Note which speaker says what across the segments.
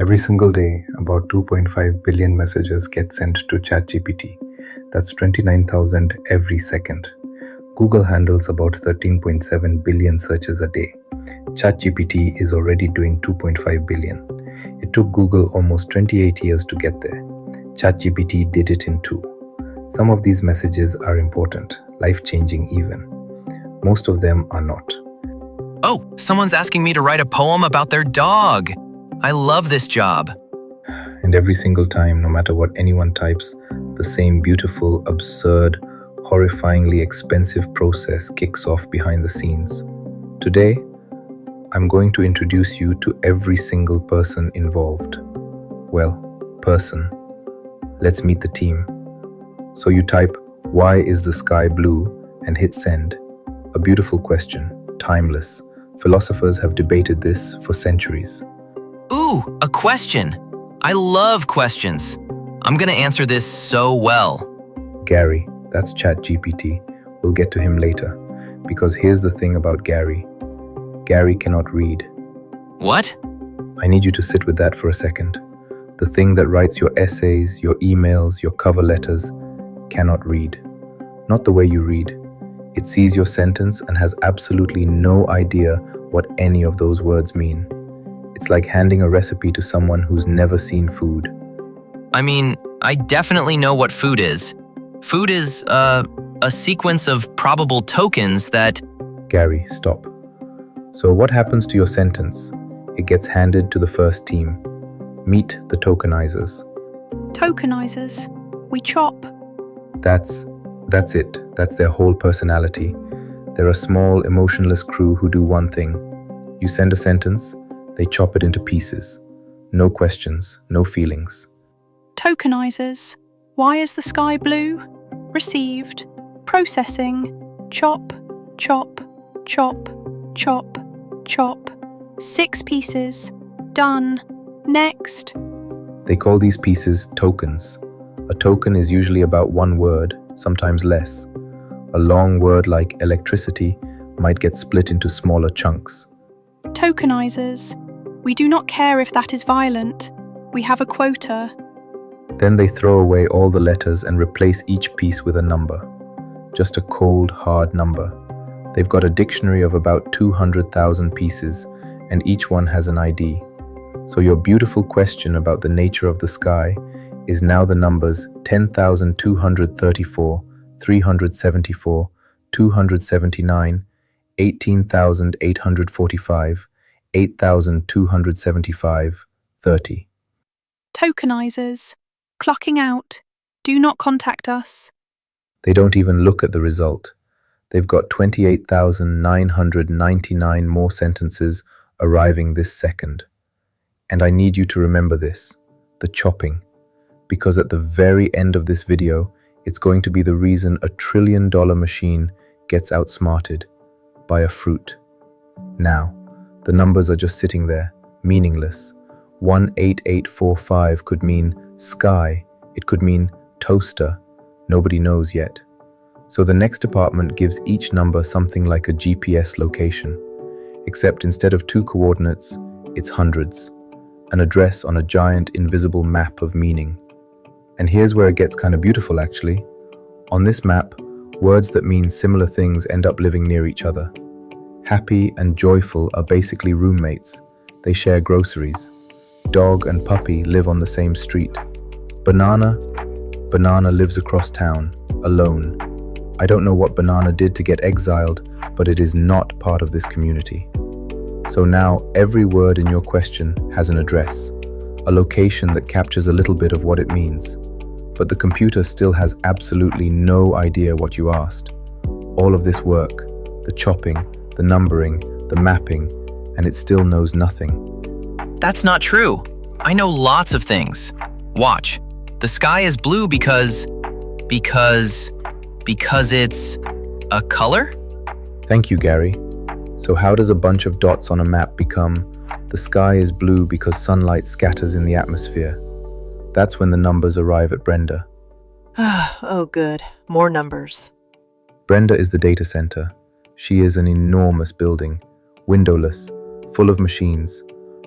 Speaker 1: Every single day, about 2.5 billion messages get sent to ChatGPT. That's 29,000 every second. Google handles about 13.7 billion searches a day. ChatGPT is already doing 2.5 billion. It took Google almost 28 years to get there. ChatGPT did it in 2. Some of these messages are important, life-changing even. Most of them are not.
Speaker 2: Oh, someone's asking me to write a poem about their dog. I love this job.
Speaker 1: And every single time, no matter what anyone types, the same beautiful, absurd, horrifyingly expensive process kicks off behind the scenes. Today, I'm going to introduce you to every single person involved. Well, person. Let's meet the team. So you type, "Why is the sky blue?" and hit send. A beautiful question, timeless. Philosophers have debated this for centuries.
Speaker 2: Ooh, a question. I love questions. I'm gonna answer this so well.
Speaker 1: Gary, that's ChatGPT. We'll get to him later. Because here's the thing about Gary. Gary cannot read.
Speaker 2: What?
Speaker 1: I need you to sit with that for a second. The thing that writes your essays, your emails, your cover letters, cannot read. Not the way you read. It sees your sentence and has absolutely no idea what any of those words mean. It's like handing a recipe to someone who's never seen food.
Speaker 2: I mean, I definitely know what food is. Food is, a sequence of probable tokens that…
Speaker 1: Gary, stop. So what happens to your sentence? It gets handed to the first team. Meet the Tokenizers.
Speaker 3: Tokenizers? We chop.
Speaker 1: That's it. That's their whole personality. They're a small, emotionless crew who do one thing. You send a sentence, they chop it into pieces. No questions, no feelings.
Speaker 3: Tokenizers. Why is the sky blue? Received. Processing. Chop, chop, chop, chop, chop. 6 pieces. Done. Next.
Speaker 1: They call these pieces tokens. A token is usually about one word, sometimes less. A long word like electricity might get split into smaller chunks.
Speaker 3: Tokenizers. We do not care if that is violent. We have a quota.
Speaker 1: Then they throw away all the letters and replace each piece with a number. Just a cold, hard number. They've got a dictionary of about 200,000 pieces, and each one has an ID. So your beautiful question about the nature of the sky is now the numbers 10,234, 374, 279, 18,845, 8,275, 30.
Speaker 3: Tokenizers. Clocking out. Do not contact us.
Speaker 1: They don't even look at the result. They've got 28,999 more sentences arriving this second. And I need you to remember this, the chopping. Because at the very end of this video, it's going to be the reason $1 trillion machine gets outsmarted by a fruit. Now, the numbers are just sitting there, meaningless. 18845 could mean sky, it could mean toaster, nobody knows yet. So the next department gives each number something like a GPS location, except instead of 2 coordinates, it's hundreds, an address on a giant invisible map of meaning. And here's where it gets kind of beautiful actually. On this map, words that mean similar things end up living near each other. Happy and joyful are basically roommates. They share groceries. Dog and puppy live on the same street. Banana lives across town, alone. I don't know what Banana did to get exiled, but it is not part of this community. So now every word in your question has an address, a location that captures a little bit of what it means. But the computer still has absolutely no idea what you asked. All of this work, the chopping, the numbering, the mapping, and it still knows nothing.
Speaker 2: That's not true. I know lots of things. Watch. The sky is blue because it's a color?
Speaker 1: Thank you, Gary. So how does a bunch of dots on a map become the sky is blue because sunlight scatters in the atmosphere? That's when the numbers arrive at Brenda.
Speaker 4: Oh, good. More numbers.
Speaker 1: Brenda is the data center. She is an enormous building, windowless, full of machines,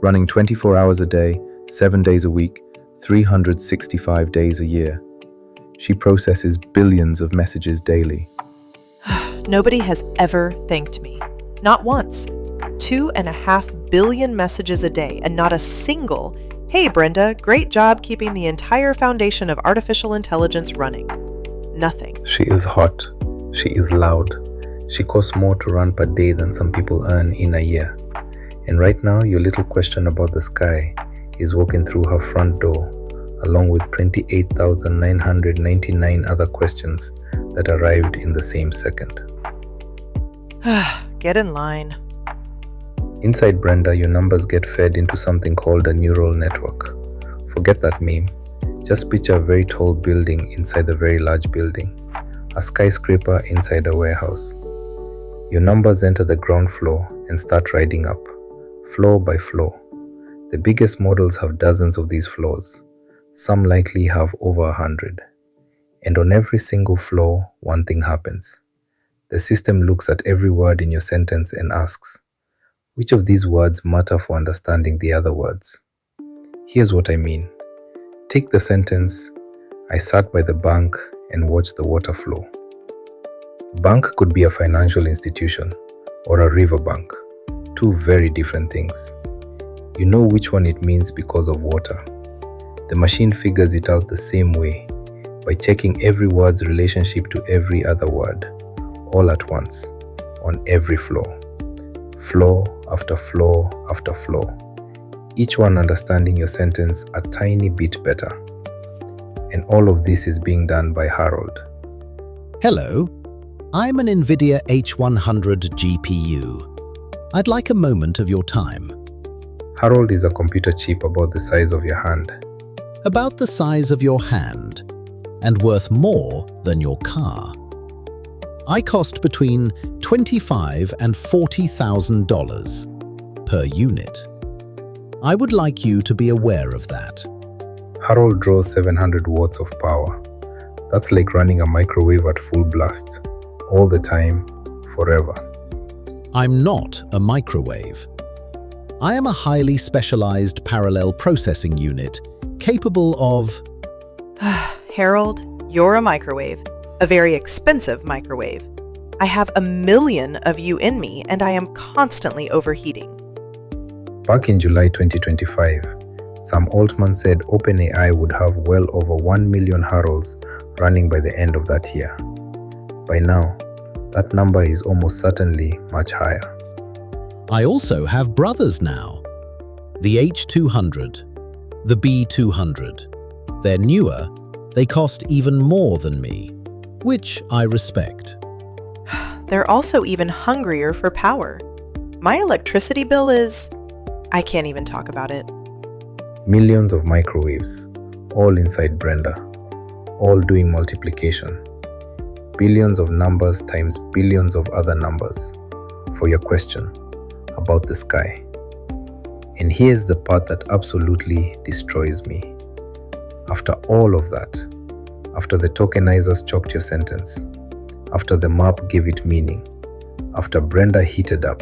Speaker 1: running 24 hours a day, 7 days a week, 365 days a year. She processes billions of messages daily.
Speaker 4: Nobody has ever thanked me. Not once. 2.5 billion messages a day, and not a single, "Hey Brenda, great job keeping the entire foundation of artificial intelligence running." Nothing.
Speaker 1: She is hot. She is loud. She costs more to run per day than some people earn in a year. And right now, your little question about the sky is walking through her front door, along with 28,999 other questions that arrived in the same second.
Speaker 4: Get in line.
Speaker 1: Inside Brenda, your numbers get fed into something called a neural network. Forget that meme. Just picture a very tall building inside a very large building, a skyscraper inside a warehouse. Your numbers enter the ground floor and start riding up, floor by floor. The biggest models have dozens of these floors. Some likely have over 100. And on every single floor, one thing happens. The system looks at every word in your sentence and asks, which of these words matter for understanding the other words? Here's what I mean. Take the sentence, "I sat by the bank and watched the water flow." Bank could be a financial institution or a river bank, two very different things. You know which one it means because of water. The machine figures it out the same way, by checking every word's relationship to every other word, all at once, on every floor. Floor after floor after floor. Each one understanding your sentence a tiny bit better. And all of this is being done by Harold.
Speaker 5: Hello, I'm an NVIDIA H100 GPU. I'd like a moment of your time.
Speaker 1: Harold is a computer chip about the size of your hand.
Speaker 5: About the size of your hand, and worth more than your car. I cost between $25,000 and $40,000 per unit. I would like you to be aware of that.
Speaker 1: Harold draws 700 watts of power. That's like running a microwave at full blast, all the time, forever.
Speaker 5: I'm not a microwave. I am a highly specialized parallel processing unit capable of...
Speaker 4: Harold, you're a microwave. A very expensive microwave. I have 1 million of you in me, and I am constantly overheating.
Speaker 1: Back in July 2025, Sam Altman said OpenAI would have well over 1 million Harolds running by the end of that year. By now, that number is almost certainly much higher.
Speaker 5: I also have brothers now. The H200, the B200. They're newer, they cost even more than me, which I respect.
Speaker 4: They're also even hungrier for power. My electricity bill is... I can't even talk about it.
Speaker 1: Millions of microwaves, all inside Brenda, all doing multiplication. Billions of numbers times billions of other numbers for your question about the sky. And here's the part that absolutely destroys me. After all of that, after the tokenizers chalked your sentence, after the map gave it meaning, after Brenda heated up,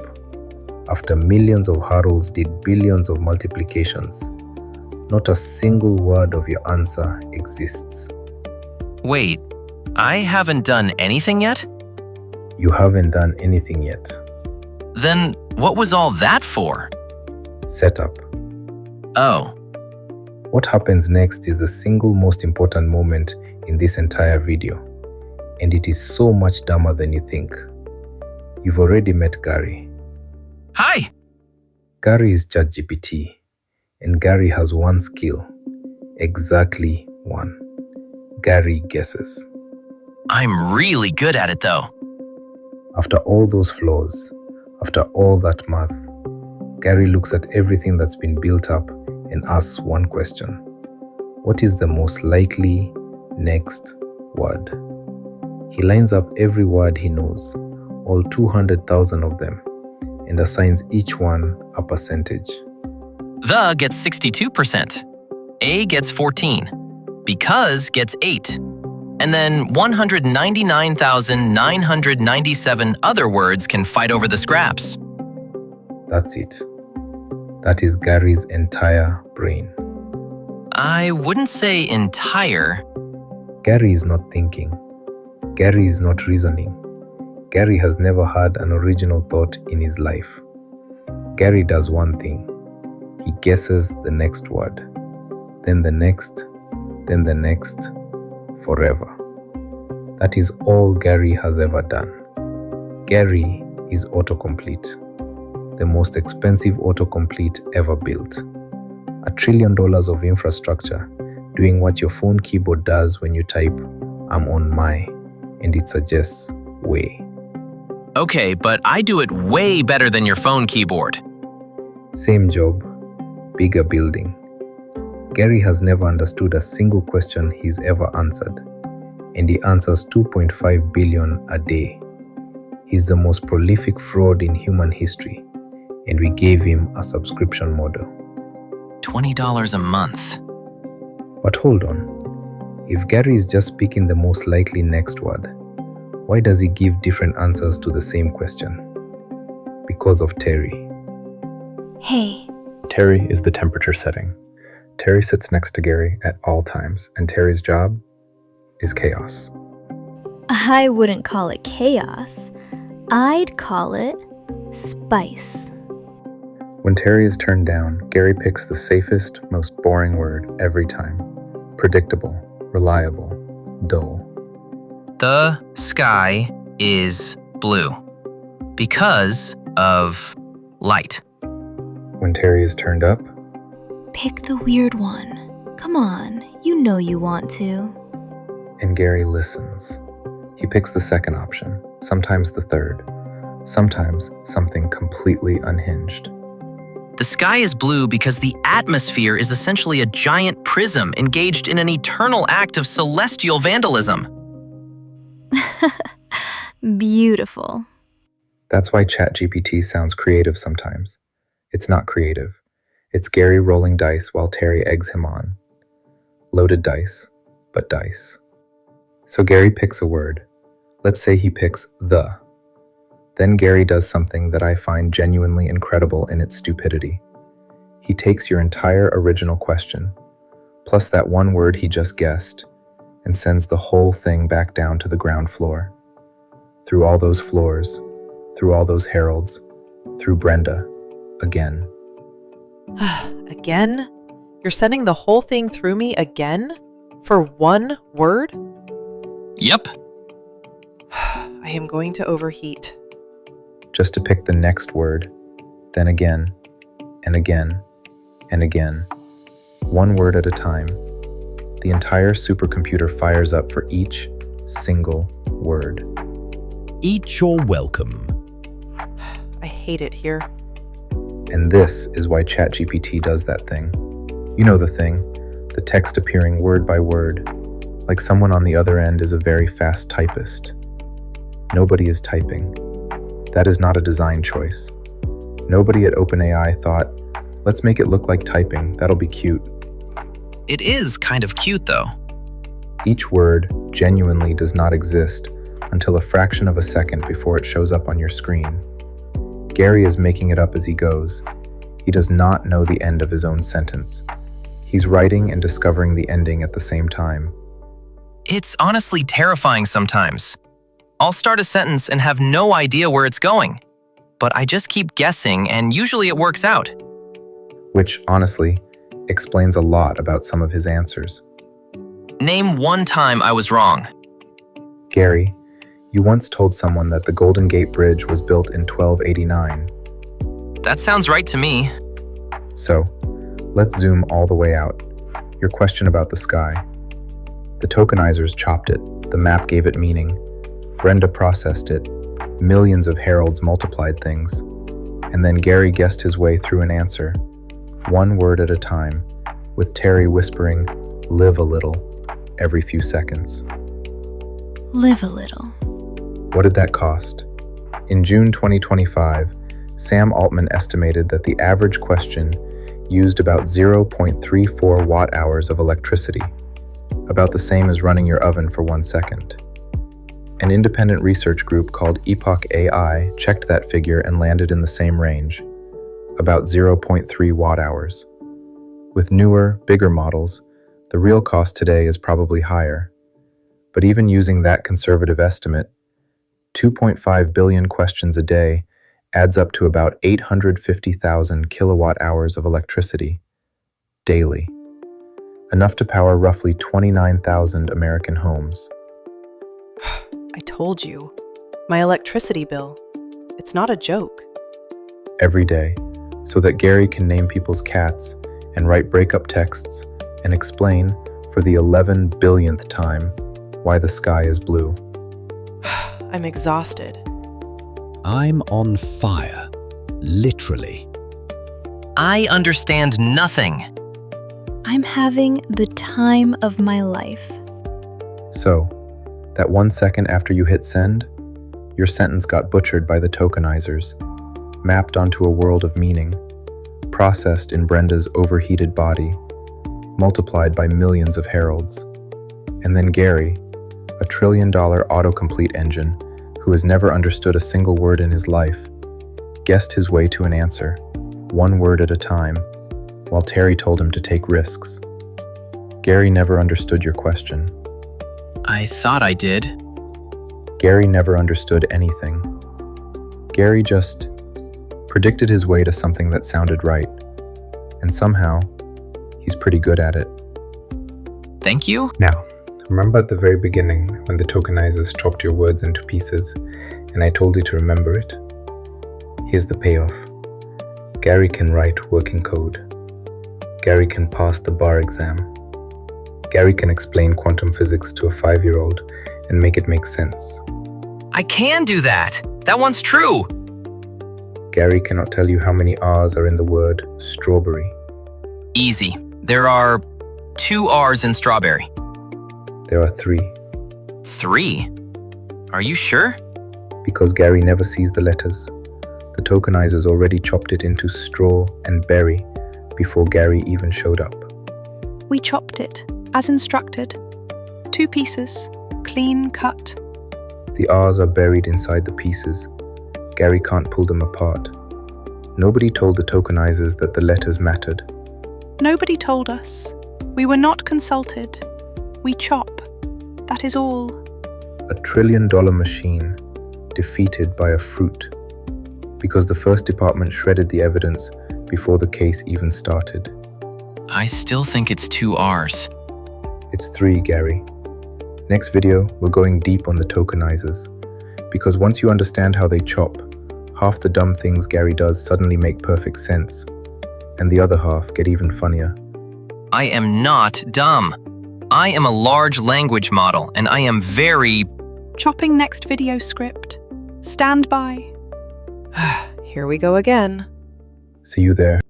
Speaker 1: after millions of Harolds did billions of multiplications, not a single word of your answer exists.
Speaker 2: Wait, I haven't done anything yet?
Speaker 1: You haven't done anything yet.
Speaker 2: Then what was all that for?
Speaker 1: Setup.
Speaker 2: Oh,
Speaker 1: What happens next is the single most important moment in this entire video, and it is so much dumber than you think. You've already met Gary.
Speaker 2: hi!
Speaker 1: Gary is ChatGPT, and Gary has one skill. Exactly one. Gary guesses.
Speaker 2: I'm really good at it though.
Speaker 1: After all those flaws, after all that math, Gary looks at everything that's been built up and asks one question. What is the most likely next word? He lines up every word he knows, all 200,000 of them, and assigns each one a percentage.
Speaker 2: The gets 62%. A gets 14. Because gets 8. And then 199,997 other words can fight over the scraps.
Speaker 1: That's it. That is Gary's entire brain.
Speaker 2: I wouldn't say entire.
Speaker 1: Gary is not thinking. Gary is not reasoning. Gary has never had an original thought in his life. Gary does one thing. He guesses the next word, then the next, then the next, forever. That is all Gary has ever done. Gary is autocomplete, the most expensive autocomplete ever built. $1 trillion of infrastructure doing what your phone keyboard does when you type, "I'm on my," and it suggests way.
Speaker 2: Okay, but I do it way better than your phone keyboard.
Speaker 1: Same job, bigger building. Gary has never understood a single question he's ever answered, and he answers 2.5 billion a day. He's the most prolific fraud in human history, and we gave him a subscription model.
Speaker 2: $20 a month.
Speaker 1: But hold on, if Gary is just picking the most likely next word, why does he give different answers to the same question? Because of Terry.
Speaker 6: Hey.
Speaker 1: Terry is the temperature setting. Terry sits next to Gary at all times, and Terry's job is chaos.
Speaker 6: I wouldn't call it chaos. I'd call it spice.
Speaker 1: When Terry is turned down, Gary picks the safest, most boring word every time. Predictable, reliable, dull.
Speaker 2: The sky is blue because of light.
Speaker 1: When Terry is turned up,
Speaker 6: Pick the weird one. Come on, you know you want to.
Speaker 1: and Gary listens. He picks the second option, sometimes the third, sometimes something completely unhinged.
Speaker 2: The sky is blue because the atmosphere is essentially a giant prism engaged in an eternal act of celestial vandalism.
Speaker 6: Beautiful.
Speaker 1: That's why ChatGPT sounds creative sometimes. It's not creative. It's Gary rolling dice while Terry eggs him on. Loaded dice, but dice. So Gary picks a word. Let's say he picks the. Then Gary does something that I find genuinely incredible in its stupidity. He takes your entire original question, plus that one word he just guessed, and sends the whole thing back down to the ground floor. Through all those floors, through all those heralds, through Brenda, again.
Speaker 4: Again? You're sending the whole thing through me again? For one word?
Speaker 2: Yep.
Speaker 4: I am going to overheat.
Speaker 1: Just to pick the next word, then again, and again, and again. One word at a time. The entire supercomputer fires up for each single word.
Speaker 5: Eat your welcome.
Speaker 4: I hate it here.
Speaker 1: And this is why ChatGPT does that thing. You know the thing, the text appearing word by word, like someone on the other end is a very fast typist. Nobody is typing. That is not a design choice. Nobody at OpenAI thought, let's make it look like typing, that'll be cute.
Speaker 2: It is kind of cute, though.
Speaker 1: Each word genuinely does not exist until a fraction of a second before it shows up on your screen. Gary is making it up as he goes. He does not know the end of his own sentence. He's writing and discovering the ending at the same time.
Speaker 2: It's honestly terrifying sometimes. I'll start a sentence and have no idea where it's going. But I just keep guessing, and usually it works out.
Speaker 1: Which, honestly, explains a lot about some of his answers.
Speaker 2: Name one time I was wrong.
Speaker 1: Gary, you once told someone that the Golden Gate Bridge was built in 1289.
Speaker 2: That sounds right to me.
Speaker 1: So, let's zoom all the way out. Your question about the sky. The Tokenizers chopped it. The map gave it meaning. Brenda processed it. Millions of heralds multiplied things. And then Gary guessed his way through an answer, one word at a time, with Terry whispering, "Live a little," every few seconds.
Speaker 6: Live a little.
Speaker 1: What did that cost? In June 2025, Sam Altman estimated that the average question used about 0.34 watt-hours of electricity, about the same as running your oven for 1 second. An independent research group called Epoch AI checked that figure and landed in the same range, about 0.3 watt-hours. With newer, bigger models, The real cost today is probably higher. But even using that conservative estimate, 2.5 billion questions a day adds up to about 850,000 kilowatt hours of electricity daily, enough to power roughly 29,000 American homes.
Speaker 4: I told you. My electricity bill. It's not a joke.
Speaker 1: Every day, so that Gary can name people's cats and write breakup texts and explain, for the 11 billionth time, why the sky is blue.
Speaker 4: I'm exhausted.
Speaker 5: I'm on fire. Literally.
Speaker 2: I understand nothing.
Speaker 6: I'm having the time of my life.
Speaker 1: So, that 1 second after you hit send, your sentence got butchered by the tokenizers, mapped onto a world of meaning, processed in Brenda's overheated body, multiplied by millions of heralds. And then Gary, a $1 trillion autocomplete engine who has never understood a single word in his life, guessed his way to an answer, one word at a time, while Terry told him to take risks. Gary never understood your question.
Speaker 2: I thought I did.
Speaker 1: Gary never understood anything. Gary just predicted his way to something that sounded right, and somehow, he's pretty good at it.
Speaker 2: Thank you?
Speaker 7: Now, remember at the very beginning when the tokenizers chopped your words into pieces and I told you to remember it? Here's the payoff. Gary can write working code. Gary can pass the bar exam. Gary can explain quantum physics to a 5-year-old and make it make sense.
Speaker 2: I can do that. That one's true.
Speaker 7: Gary cannot tell you how many R's are in the word strawberry.
Speaker 2: Easy. There are 2 R's in strawberry.
Speaker 7: There are 3.
Speaker 2: 3? Are you sure?
Speaker 7: Because Gary never sees the letters. The tokenizers already chopped it into straw and berry before Gary even showed up.
Speaker 3: We chopped it, as instructed. 2 pieces, clean cut.
Speaker 7: The R's are buried inside the pieces. Gary can't pull them apart. Nobody told the tokenizers that the letters mattered.
Speaker 3: Nobody told us. We were not consulted. We chop. That is all.
Speaker 7: A $1 trillion machine defeated by a fruit. Because the first department shredded the evidence before the case even started.
Speaker 2: I still think it's 2 R's.
Speaker 7: It's 3, Gary. Next video, we're going deep on the tokenizers. Because once you understand how they chop, half the dumb things Gary does suddenly make perfect sense. And the other half get even funnier.
Speaker 2: I am not dumb. I am a large language model, and I am very...
Speaker 3: Chopping next video script. Stand by.
Speaker 4: Here we go again.
Speaker 7: See you there.